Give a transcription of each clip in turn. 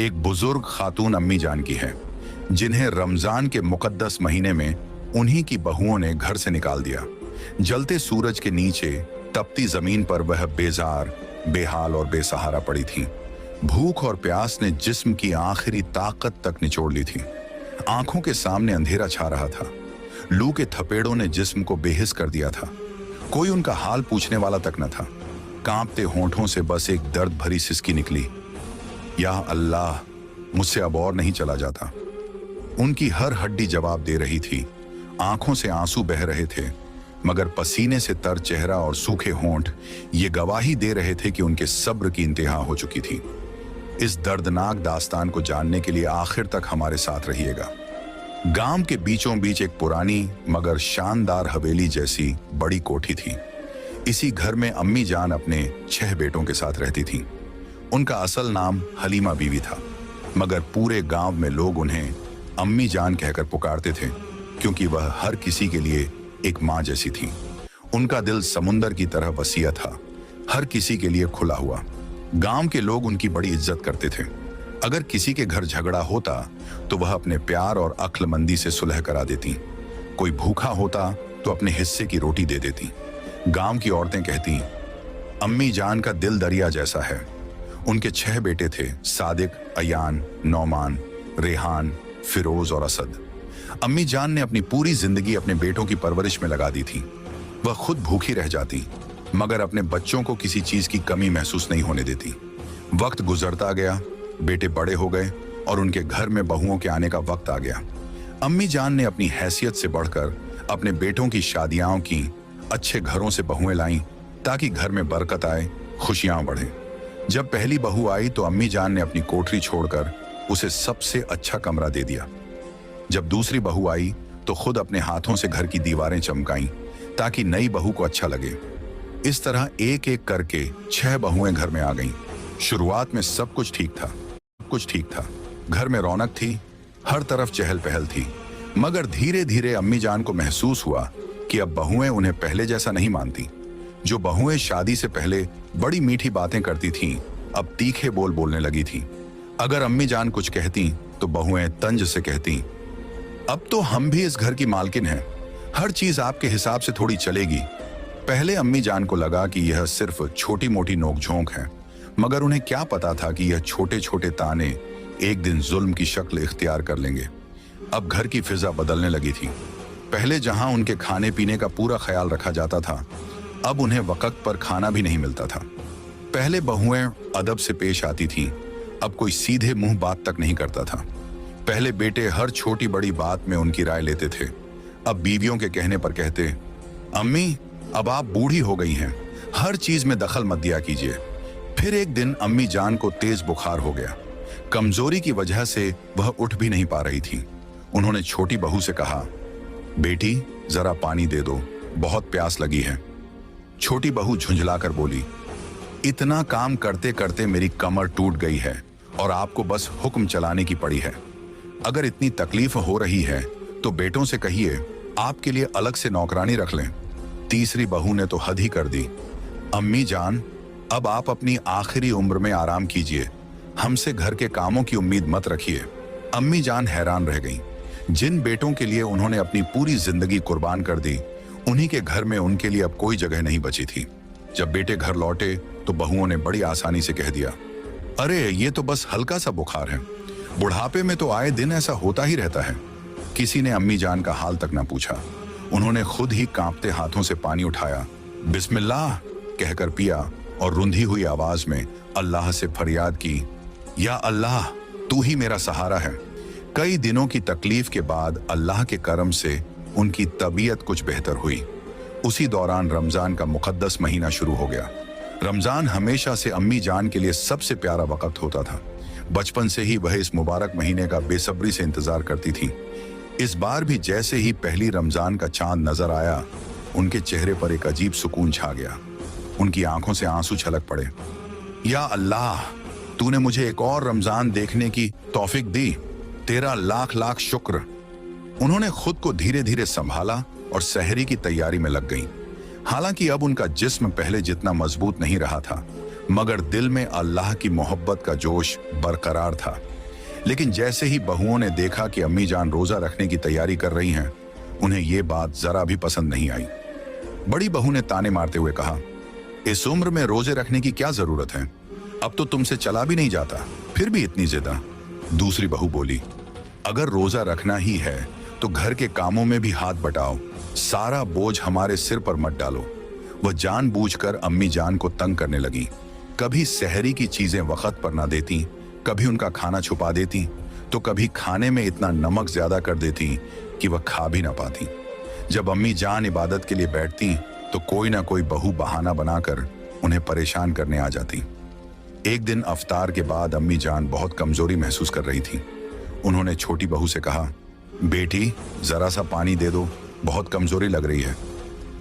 एक बुजुर्ग खातून अम्मी जान की है, जिन्हें रमजान के मुकद्दस महीने में उन्हीं की बहुओं ने घर से निकाल दिया। जलते सूरज के नीचे तपती जमीन पर वह बेजार, बेहाल और बेसहारा पड़ी थी। भूख और प्यास ने जिस्म की आखिरी ताकत तक निचोड़ ली थी। आंखों के सामने अंधेरा छा रहा था। लू के थपेड़ों ने जिस्म को बेहिस कर दिया था। कोई उनका हाल पूछने वाला तक न था। कांपते होंठों से बस एक दर्द भरी सिसकी निकली, या अल्लाह, मुझसे अब और नहीं चला जाता। उनकी हर हड्डी जवाब दे रही थी। आंखों से आंसू बह रहे थे, मगर पसीने से तर चेहरा और सूखे होंठ ये गवाही दे रहे थे कि उनके सब्र की इंतहा हो चुकी थी। इस दर्दनाक दास्तान को जानने के लिए आखिर तक हमारे साथ रहिएगा। गांव के बीचों बीच एक पुरानी मगर शानदार हवेली जैसी बड़ी कोठी थी। इसी घर में अम्मी जान अपने 6 बेटों के साथ रहती थी। उनका असल नाम हलीमा बीवी था, मगर पूरे गांव में लोग उन्हें अम्मी जान कहकर पुकारते थे, क्योंकि वह हर किसी के लिए एक माँ जैसी थी। उनका दिल समुंदर की तरह वसीया था, हर किसी के लिए खुला हुआ। गांव के लोग उनकी बड़ी इज्जत करते थे। अगर किसी के घर झगड़ा होता तो वह अपने प्यार और अक्लमंदी से सुलह करा देती। कोई भूखा होता तो अपने हिस्से की रोटी दे देती। गांव की औरतें कहती, अम्मी जान का दिल दरिया जैसा है। उनके 6 बेटे थे, सादिक, अयान, नौमान, रेहान, फिरोज और असद। अम्मी जान ने अपनी पूरी जिंदगी अपने बेटों की परवरिश में लगा दी थी। वह खुद भूखी रह जाती, मगर अपने बच्चों को किसी चीज की कमी महसूस नहीं होने देती। वक्त गुजरता गया, बेटे बड़े हो गए और उनके घर में बहुओं के आने का वक्त आ गया। अम्मी जान ने अपनी हैसियत से बढ़कर अपने बेटों की शादियां की, अच्छे घरों से बहुएं लाईं ताकि घर में बरकत आए, खुशियां बढ़े। जब पहली बहू आई तो अम्मी जान ने अपनी कोठरी छोड़कर उसे सबसे अच्छा कमरा दे दिया। जब दूसरी बहू आई तो खुद अपने हाथों से घर की दीवारें चमकाईं ताकि नई बहू को अच्छा लगे। इस तरह एक एक करके 6 बहुएं घर में आ गईं। शुरुआत में सब कुछ ठीक था। घर में रौनक थी, हर तरफ चहल पहल थी। मगर धीरे धीरे अम्मी जान को महसूस हुआ कि अब बहुएं उन्हें पहले जैसा नहीं मानती। जो बहुएं शादी से पहले बड़ी मीठी बातें करती थीं, अब तीखे बोल बोलने लगी थीं। अगर अम्मी जान कुछ कहती तो बहुएं तंज से कहती, अब तो हम भी इस घर की मालकिन हैं, हर चीज आपके हिसाब से थोड़ी चलेगी। पहले अम्मी जान को लगा कि यह सिर्फ छोटी मोटी नोकझोंक है, मगर उन्हें क्या पता था कि यह छोटे छोटे ताने एक दिन जुल्म की शक्ल इख्तियार कर लेंगे। अब घर की फिजा बदलने लगी थी। पहले जहां उनके खाने पीने का पूरा ख्याल रखा जाता था, अब उन्हें वक्त पर खाना भी नहीं मिलता था। पहले बहुएं अदब से पेश आती थीं, अब कोई सीधे मुंह बात तक नहीं करता था। पहले बेटे हर छोटी बड़ी बात में उनकी राय लेते थे, अब बीवियों के कहने पर कहते, अम्मी अब आप बूढ़ी हो गई हैं, हर चीज में दखल मत दिया कीजिए। फिर एक दिन अम्मी जान को तेज बुखार हो गया। कमजोरी की वजह से वह उठ भी नहीं पा रही थी। उन्होंने छोटी बहू से कहा, बेटी जरा पानी दे दो, बहुत प्यास लगी है। छोटी बहू झुंझलाकर बोली, इतना काम करते करते मेरी कमर टूट गई है और आपको बस हुक्म चलाने की पड़ी है। अगर इतनी तकलीफ हो रही है तो बेटों से कहिए आपके लिए अलग से नौकरानी रख लें। तीसरी बहू ने तो हद ही कर दी, अम्मी जान अब आप अपनी आखिरी उम्र में आराम कीजिए, हमसे घर के कामों की उम्मीद मत रखिए। अम्मी जान हैरान रह गईं। जिन बेटों के लिए उन्होंने अपनी पूरी जिंदगी कुर्बान कर दी, उन्हीं के घर में उनके लिए अब कोई जगह नहीं बची थी। जब बेटे घर लौटे तो बहुओं ने बड़ी आसानी से कह दिया, अरे ये तो बस हल्का सा बुखार है, बुढ़ापे में तो आए दिन ऐसा होता ही रहता है। किसी ने अम्मी जान का हाल तक न पूछा। उन्होंने खुद ही कांपते हाथों से पानी उठाया, बिस्मिल्लाह कहकर पिया और रुंधी हुई आवाज में अल्लाह से फरियाद की, या अल्लाह तू ही मेरा सहारा है। कई दिनों की तकलीफ के बाद अल्लाह के करम से उनकी तबीयत कुछ बेहतर हुई। उसी दौरान रमजान का मुकद्दस महीना शुरू हो गया। रमजान हमेशा से अम्मी जान के लिए सबसे प्यारा वक्त होता था। बचपन से ही वह इस मुबारक महीने का बेसब्री से इंतजार करती थी। इस बार भी जैसे ही पहली रमजान का चांद नजर आया, उनके चेहरे पर एक अजीब सुकून छा गया। उनकी आंखों से आंसू छलक पड़े। या अल्लाह, तूने मुझे एक और रमजान देखने की तौफीक दी, तेरा लाख लाख शुक्र। उन्होंने खुद को धीरे धीरे संभाला और सहरी की तैयारी में लग गईं। हालांकि अब उनका जिस्म पहले जितना मजबूत नहीं रहा था, मगर दिल में अल्लाह की मोहब्बत का जोश बरकरार था। लेकिन जैसे ही बहुओं ने देखा कि अम्मी जान रोजा रखने की तैयारी कर रही हैं, उन्हें यह बात जरा भी पसंद नहीं आई। बड़ी बहू ने ताने मारते हुए कहा, इस उम्र में रोजे रखने की क्या जरूरत है? अब तो तुमसे चला भी नहीं जाता, फिर भी इतनी जिद्दा। दूसरी बहू बोली, अगर रोजा रखना ही है तो घर के कामों में भी हाथ बटाओ, सारा बोझ हमारे सिर पर मत डालो। वह जानबूझकर अम्मी जान को तंग करने लगी। कभी सहरी की चीजें वक्त पर ना देती, कभी उनका खाना छुपा देती, तो कभी खाने में इतना नमक ज्यादा कर देती कि वह खा भी ना पाती। जब अम्मी जान इबादत के लिए बैठती तो कोई ना कोई बहू बहाना बनाकर उन्हें परेशान करने आ जाती। एक दिन अफ्तार के बाद अम्मी जान बहुत कमजोरी महसूस कर रही थी। उन्होंने छोटी बहू से कहा, बेटी जरा सा पानी दे दो, बहुत कमजोरी लग रही है।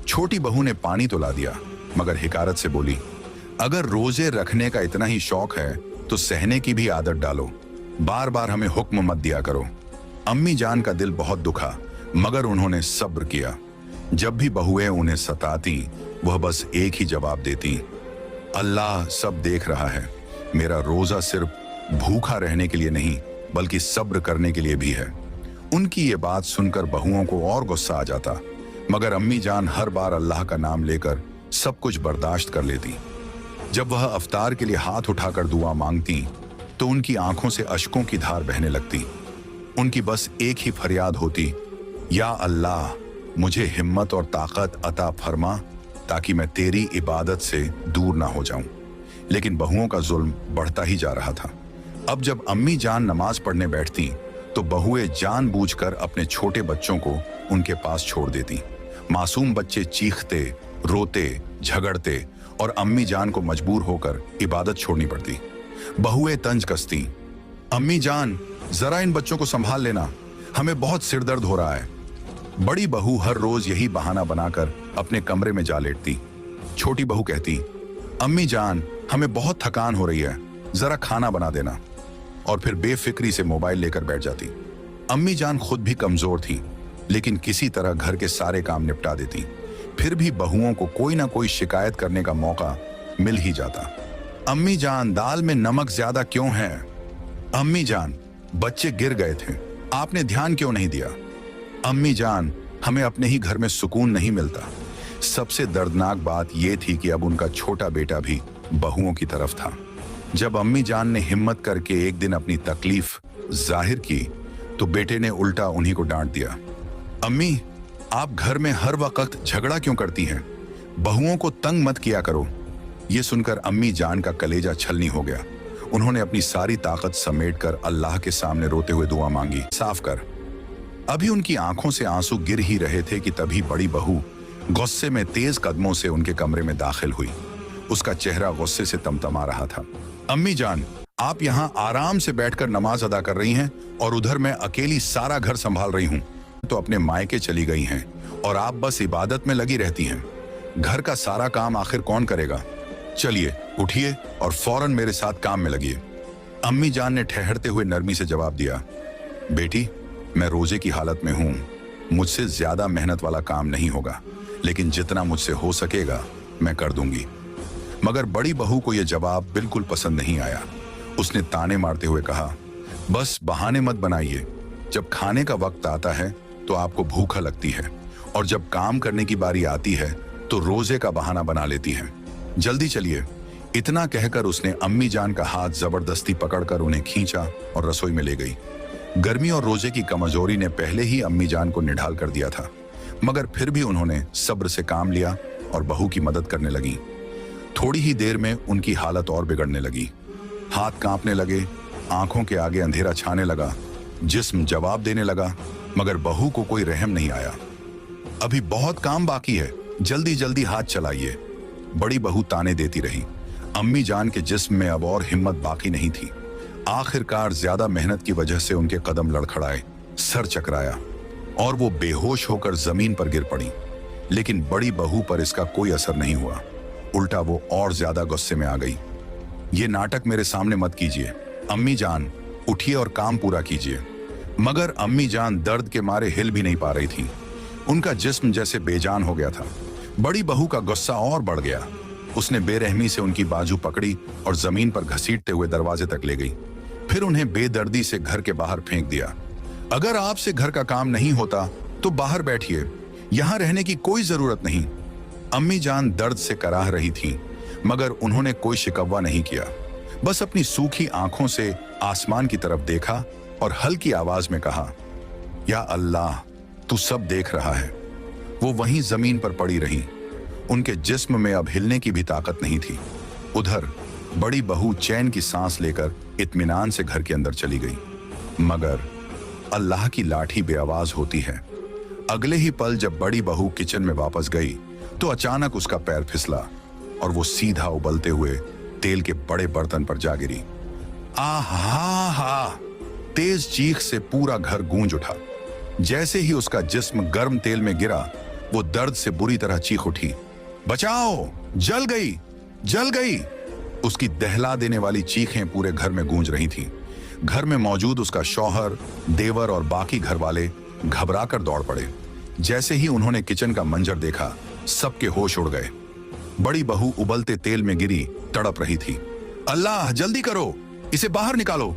छोटी बहू ने पानी तो ला दिया, मगर हिकारत से बोली, अगर रोजे रखने का इतना ही शौक है तो सहने की भी आदत डालो, बार बार हमें हुक्म मत दिया करो। अम्मी जान का दिल बहुत दुखा, मगर उन्होंने सब्र किया। जब भी बहुएं उन्हें सताती, वह बस एक ही जवाब देती, अल्लाह सब देख रहा है। मेरा रोजा सिर्फ भूखा रहने के लिए नहीं, बल्कि सब्र करने के लिए भी है। उनकी ये बात सुनकर बहुओं को और गुस्सा आ जाता, मगर अम्मी जान हर बार अल्लाह का नाम लेकर सब कुछ बर्दाश्त कर लेती। जब वह अफ्तार के लिए हाथ उठाकर दुआ मांगती तो उनकी आंखों से अश्कों की धार बहने लगती। उनकी बस एक ही फरियाद होती, या अल्लाह मुझे हिम्मत और ताकत अता फरमा ताकि मैं तेरी इबादत से दूर ना हो जाऊं। लेकिन बहुओं का जुल्म बढ़ता ही जा रहा था। अब जब अम्मी जान नमाज पढ़ने बैठती तो बहुएं जानबूझकर अपने छोटे बच्चों को उनके पास छोड़ देती। मासूम बच्चे चीखते, रोते, झगड़ते और अम्मी जान को मजबूर होकर इबादत छोड़नी पड़ती। बहुएं तंज कसती, अम्मी जान जरा इन बच्चों को संभाल लेना, हमें बहुत सिरदर्द हो रहा है। बड़ी बहू हर रोज यही बहाना बनाकर अपने कमरे में जा लेटती। छोटी बहू कहती, अम्मी जान हमें बहुत थकान हो रही है, जरा खाना बना देना, और फिर बेफिक्री से मोबाइल लेकर बैठ जाती। अम्मी जान खुद भी कमजोर थी, लेकिन किसी तरह घर के सारे काम निपटा देती। फिर भी बहुओं को कोई ना कोई शिकायत करने का मौका मिल ही जाता। अम्मी जान दाल में नमक ज्यादा क्यों है? अम्मी जान बच्चे गिर गए थे, आपने ध्यान क्यों नहीं दिया? अम्मी जान हमें अपने ही घर में सुकून नहीं मिलता। सबसे दर्दनाक बात यह थी कि अब उनका छोटा बेटा भी बहुओं की तरफ था। जब अम्मी जान ने हिम्मत करके एक दिन अपनी तकलीफ जाहिर की तो बेटे ने उल्टा उन्हीं को डांट दिया, अम्मी आप घर में हर वक्त झगड़ा क्यों करती हैं? बहुओं को तंग मत किया करो। यह सुनकर अम्मी जान का कलेजा छलनी हो गया। उन्होंने अपनी सारी ताकत समेटकर अल्लाह के सामने रोते हुए दुआ मांगी, साफ कर। अभी उनकी आंखों से आंसू गिर ही रहे थे कि तभी बड़ी बहू गुस्से में तेज कदमों से उनके कमरे में दाखिल हुई। उसका चेहरा गुस्से से तमतमा रहा था। अम्मी जान आप यहाँ आराम से बैठकर नमाज अदा कर रही हैं और उधर मैं अकेली सारा घर संभाल रही हूँ तो अपने मायके चली गई हैं और आप बस इबादत में लगी रहती हैं। घर का सारा काम आखिर कौन करेगा? चलिए उठिए और फौरन मेरे साथ काम में लगिए। अम्मी जान ने ठहरते हुए नरमी से जवाब दिया, बेटी मैं रोजे की हालत में हूँ, मुझसे ज्यादा मेहनत वाला काम नहीं होगा, लेकिन जितना मुझसे हो सकेगा मैं कर दूंगी। मगर बड़ी बहू को यह जवाब बिल्कुल पसंद नहीं आया। उसने ताने मारते हुए कहा, बस बहाने मत बनाइए, जब खाने का वक्त आता है तो आपको भूखा लगती है और जब काम करने की बारी आती है तो रोजे का बहाना बना लेती है। जल्दी चलिए। इतना कहकर उसने अम्मी जान का हाथ जबरदस्ती पकड़कर उन्हें खींचा और रसोई में ले गई। गर्मी और रोजे की कमजोरी ने पहले ही अम्मी जान को निढाल कर दिया था, मगर फिर भी उन्होंने सब्र से काम लिया और बहू की मदद करने लगी। थोड़ी ही देर में उनकी हालत और बिगड़ने लगी। हाथ कांपने लगे, आंखों के आगे अंधेरा छाने लगा, जिस्म जवाब देने लगा, मगर बहू को कोई रहम नहीं आया। अभी बहुत काम बाकी है, जल्दी जल्दी हाथ चलाइए। बड़ी बहू ताने देती रही। अम्मी जान के जिस्म में अब और हिम्मत बाकी नहीं थी। आखिरकार ज्यादा मेहनत की वजह से उनके कदम लड़खड़ाए, सर चकराया और वो बेहोश होकर जमीन पर गिर पड़ी। लेकिन बड़ी बहू पर इसका कोई असर नहीं हुआ, उल्टा वो और ज्यादा गुस्से में आ गई। ये नाटक मेरे सामने मत कीजिए, अम्मी जान उठिए और काम पूरा कीजिए। मगर अम्मी जान दर्द के मारे हिल भी नहीं पा रही थी। उनका जिस्म जैसे बेजान हो गया था। बड़ी बहू का गुस्सा और बढ़ गया। उसने बेरहमी से उनकी बाजू पकड़ी और जमीन पर घसीटते हुए दरवाजे तक ले गई। फिर उन्हें बेदर्दी से घर के बाहर फेंक दिया। अगर आपसे घर का काम नहीं होता तो बाहर बैठिए, यहां रहने की कोई जरूरत नहीं। अम्मी जान दर्द से कराह रही थी, मगर उन्होंने कोई शिकवा नहीं किया। बस अपनी सूखी आंखों से आसमान की तरफ देखा और हल्की आवाज में कहा, या अल्लाह, तू सब देख रहा है। वो वहीं जमीन पर पड़ी रही। उनके जिस्म में अब हिलने की भी ताकत नहीं थी। उधर बड़ी बहू चैन की सांस लेकर इत्मीनान से घर के अंदर चली गई, मगर अल्लाह की लाठी बेआवाज होती है। अगले ही पल जब बड़ी बहू किचन में वापस गई तो अचानक उसका पैर फिसला और वो सीधा उबलते हुए तेल के बड़े बर्तन पर जा गिरी। आहा! तेज चीख से पूरा घर गूंज उठा। जैसे ही उसका जिस्म गर्म तेल में गिरा, वो दर्द से बुरी तरह चीख उठी, बचाओ, जल गई, जल गई। उसकी दहला देने वाली चीखें पूरे घर में गूंज रही थीं। घर में मौजूद उसका शौहर, देवर और बाकी घर वाले घबराकर दौड़ पड़े। जैसे ही उन्होंने किचन का मंजर देखा, सबके होश उड़ गए। बड़ी बहू उबलते तेल में गिरी तड़प रही थी। अल्लाह, जल्दी करो, इसे बाहर निकालो,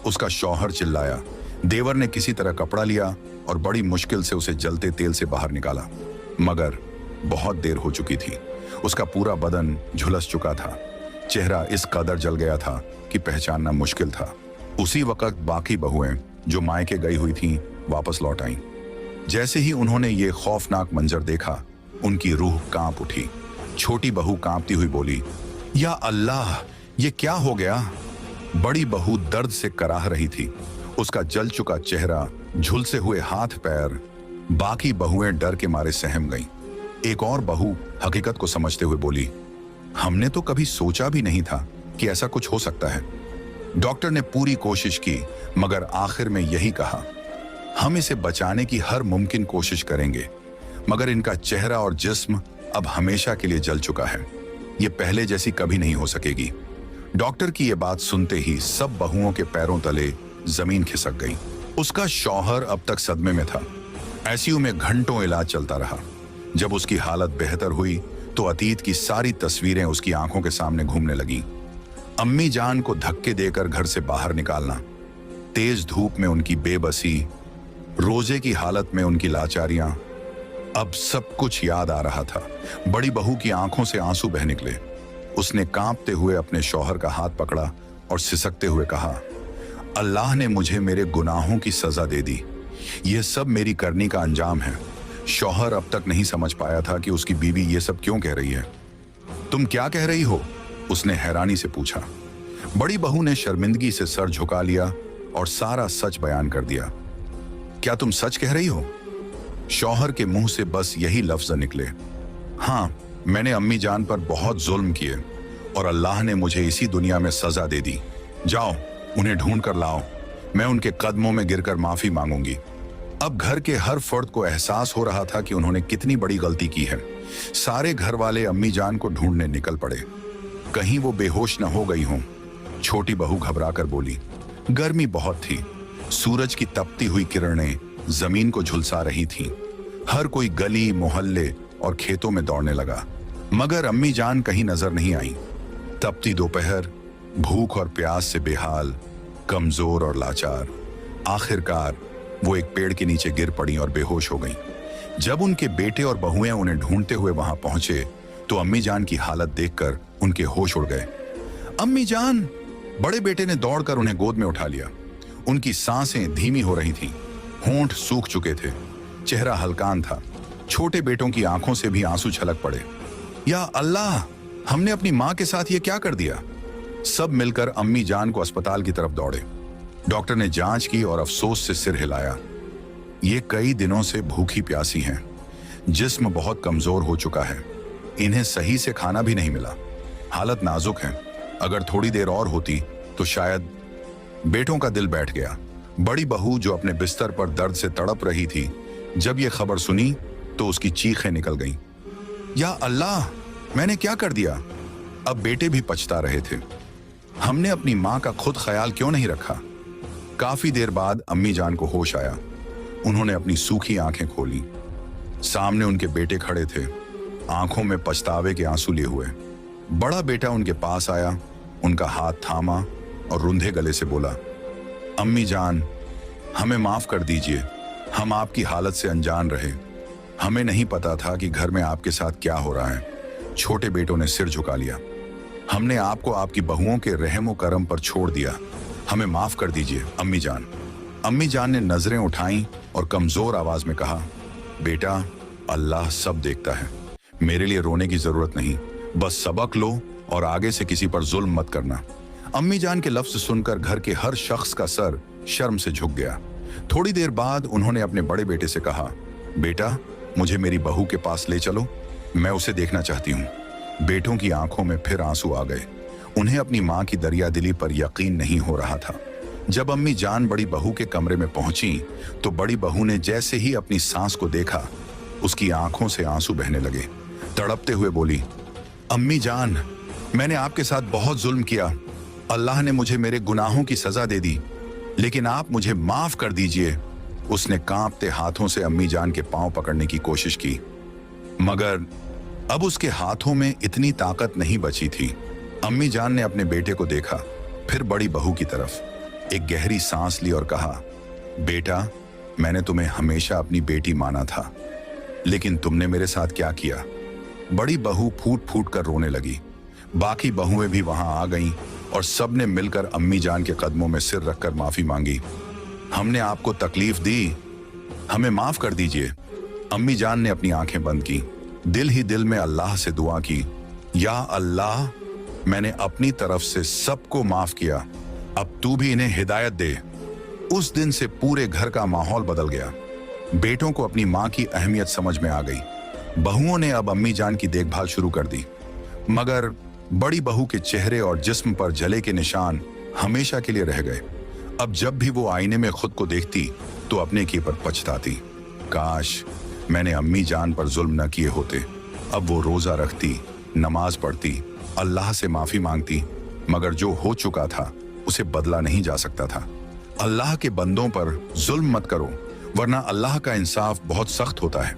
उसका शौहर चिल्लाया। देवर ने किसी तरह कपड़ा लिया और बड़ी मुश्किल से उसे जलते तेल से बाहर निकाला, मगर बहुत देर हो चुकी थी। उसका पूरा बदन झुलस चुका था। चेहरा इस कदर जल गया था कि पहचानना मुश्किल था। उसी वक्त बाकी बहुएं जो मायके गई हुई थीं वापस लौट आईं। जैसे ही उन्होंने ये खौफनाक मंजर देखा, उनकी रूह कांप उठी। छोटी बहू कांपती हुई बोली, या अल्लाह, ये क्या हो गया? बड़ी बहू दर्द से कराह रही थी। उसका जल चुका चेहरा, झुलसे हुए हाथ पैर। बाकी बहुएं डर के मारे सहम गईं। एक और बहू हकीकत को समझते हुए बोली, हमने तो कभी सोचा भी नहीं था कि ऐसा कुछ हो सकता है। डॉक्टर ने पूरी कोशिश की, मगर आखिर में यही कहा, हम इसे बचाने की हर मुमकिन कोशिश करेंगे, मगर इनका चेहरा और जिस्म अब हमेशा के लिए जल चुका है। ये पहले जैसी कभी नहीं हो सकेगी। डॉक्टर की ये बात सुनते ही सब बहुओं के पैरों तले जमीन खिसक गई। उसका शौहर अब तक सदमे में था। आईसीयू में घंटों इलाज चलता रहा। जब उसकी हालत बेहतर हुई तो अतीत की सारी तस्वीरें उसकी आंखों के सामने घूमने लगीं। अम्मी जान को धक्के देकर घर से बाहर निकालना, तेज धूप में उनकी बेबसी, रोजे की हालत में उनकी लाचारियां, अब सब कुछ याद आ रहा था। बड़ी बहू की आंखों से आंसू बह निकले। उसने कांपते हुए अपने शौहर का हाथ पकड़ा और सिसकते हुए कहा, अल्लाह ने मुझे मेरे गुनाहों की सजा दे दी। यह सब मेरी करनी का अंजाम है। शौहर अब तक नहीं समझ पाया था कि उसकी बीवी ये सब क्यों कह रही है। तुम क्या कह रही हो? उसने हैरानी से पूछा। बड़ी बहू ने शर्मिंदगी से सर झुका लिया और सारा सच बयान कर दिया। क्या तुम सच कह रही हो? शौहर के मुंह से बस यही लफ्ज निकले, हाँ, मैंने अम्मी जान पर बहुत जुल्म किए और अल्लाह ने मुझे इसी दुनिया में सजा दे दी। जाओ, उन्हें ढूंढ कर लाओ। मैं उनके कदमों में गिरकर माफी मांगूंगी। अब घर के हर फर्द को एहसास हो रहा था कि उन्होंने कितनी बड़ी गलती की है। सारे घर वाले अम्मी जान को ढूंढने निकल पड़े। कहीं वो बेहोश न हो गई हों। छोटी बहू घबराकर बोली, गर्मी बहुत थी। सूरज की तपती हुई किरणें जमीन को झुलसा रही थीं। हर कोई गली, मोहल्ले और खेतों में दौड़ने लगा, मगर अम्मी जान कहीं नजर नहीं आई। तपती दोपहर, भूख और प्यास से बेहाल, कमजोर और लाचार, आखिरकार वो एक पेड़ के नीचे गिर पड़ी और बेहोश हो गईं। जब उनके बेटे और बहुएं उन्हें ढूंढते हुए वहां पहुंचे तो अम्मी जान की हालत देखकर उनके होश उड़ गए। अम्मी जान! बड़े बेटे ने दौड़कर उन्हें गोद में उठा लिया। उनकी सांसें धीमी हो रही थीं, होंठ सूख चुके थे, चेहरा हल्कान था। छोटे बेटों की आंखों से भी आंसू छलक पड़े। या अल्लाह, हमने अपनी मां के साथ ये क्या कर दिया? सब मिलकर अम्मी जान को अस्पताल की तरफ दौड़े। डॉक्टर ने जांच की और अफसोस से सिर हिलाया। ये कई दिनों से भूखी प्यासी हैं, जिस्म बहुत कमजोर हो चुका है, इन्हें सही से खाना भी नहीं मिला, हालत नाजुक है। अगर थोड़ी देर और होती तो शायद। बेटों का दिल बैठ गया। बड़ी बहू जो अपने बिस्तर पर दर्द से तड़प रही थी, जब ये खबर सुनी तो उसकी चीखें निकल गईं। या अल्लाह, मैंने क्या कर दिया? अब बेटे भी पछता रहे थे। हमने अपनी मां का खुद ख्याल क्यों नहीं रखा? काफी देर बाद अम्मी जान को होश आया। उन्होंने अपनी सूखी आंखें खोली। सामने उनके बेटे खड़े थे, आंखों में पछतावे के आंसू लिए हुए। बड़ा बेटा उनके पास आया, उनका हाथ थामा और रुंधे गले से बोला, अम्मी जान, हमें माफ कर दीजिए, हम आपकी हालत से अनजान रहे, हमें नहीं पता था कि घर में आपके साथ क्या हो रहा है। छोटे बेटों ने सिर झुका लिया। हमने आपको आपकी बहुओं के रहम करम पर छोड़ दिया, हमें माफ कर दीजिए अम्मी जान। अम्मी जान ने नजरें उठाईं और कमजोर आवाज में कहा, बेटा, अल्लाह सब देखता है, मेरे लिए रोने की जरूरत नहीं, बस सबक लो और आगे से किसी पर जुल्म मत करना। अम्मी जान के लफ्ज सुनकर घर के हर शख्स का सर शर्म से झुक गया। थोड़ी देर बाद उन्होंने अपने बड़े बेटे से कहा, बेटा, मुझे मेरी बहू के पास ले चलो, मैं उसे देखना चाहती हूँ। बेटों की आंखों में फिर आंसू आ गए। उन्हें अपनी मां की दरियादिली पर यकीन नहीं हो रहा था। जब अम्मी जान बड़ी बहू के कमरे में पहुंची तो बड़ी बहू ने जैसे ही अपनी सांस को देखा, उसकी आंखों से आंसू बहने लगे। तड़पते हुए बोली, अम्मी जान, मैंने आपके साथ बहुत जुल्म किया, अल्लाह ने मुझे मेरे गुनाहों की सजा दे दी, लेकिन आप मुझे माफ कर दीजिए। उसने कांपते हाथों से अम्मी जान के पांव पकड़ने की कोशिश की, मगर अब उसके हाथों में इतनी ताकत नहीं बची थी। अम्मी जान ने अपने बेटे को देखा, फिर बड़ी बहू की तरफ, एक गहरी सांस ली और कहा, बेटा, मैंने तुम्हें हमेशा अपनी बेटी माना था, लेकिन तुमने मेरे साथ क्या किया। बड़ी बहू फूट फूट कर रोने लगी। बाकी बहुएं भी वहां आ गईं और सबने मिलकर अम्मी जान के कदमों में सिर रखकर माफी मांगी। हमने आपको तकलीफ दी, हमें माफ कर दीजिए। अम्मी जान ने अपनी आंखें बंद की, दिल ही दिल में अल्लाह से दुआ की, या अल्लाह, मैंने अपनी तरफ से सबको माफ किया, अब तू भी इन्हें हिदायत दे। उस दिन से पूरे घर का माहौल बदल गया। बेटों को अपनी मां की अहमियत समझ में आ गई। बहुओं ने अब अम्मी जान की देखभाल शुरू कर दी, मगर बड़ी बहू के चेहरे और जिस्म पर जले के निशान हमेशा के लिए रह गए। अब जब भी वो आईने में खुद को देखती तो अपने की पर पछताती, काश मैंने अम्मी जान पर जुल्म न किए होते। अब वो रोजा रखती, नमाज पढ़ती, अल्लाह से माफी मांगती, मगर जो हो चुका था उसे बदला नहीं जा सकता था। अल्लाह के बंदों पर जुल्म मत करो, वरना अल्लाह का इंसाफ बहुत सख्त होता है।